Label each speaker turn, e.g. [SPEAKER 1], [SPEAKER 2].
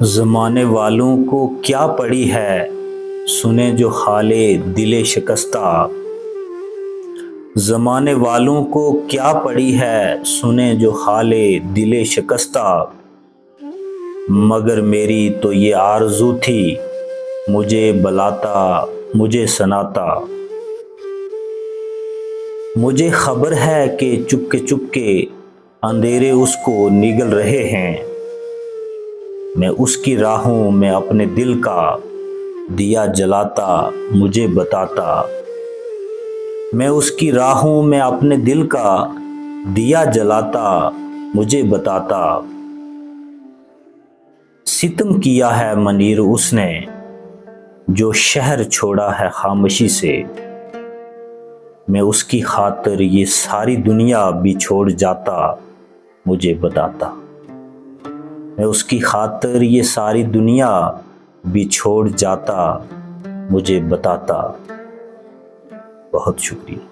[SPEAKER 1] ज़माने वालों को क्या पड़ी है, सुने जो हाले दिले शिकस्ता। ज़माने वालों को क्या पड़ी है, सुने जो हाले दिले शिकस्ता। मगर मेरी तो ये आरज़ू थी, मुझे बलाता मुझे सनाता। मुझे खबर है कि चुपके चुपके अंधेरे उसको निगल रहे हैं। मैं उसकी राहों में अपने दिल का दिया जलाता मुझे बताता। मैं उसकी राहों में अपने दिल का दिया जलाता मुझे बताता। सितम किया है मनीर उसने, जो शहर छोड़ा है खामोशी से। मैं उसकी खातिर ये सारी दुनिया भी छोड़ जाता मुझे बताता। मैं उसकी खातिर ये सारी दुनिया भी छोड़ जाता मुझे बताता। बहुत शुक्रिया।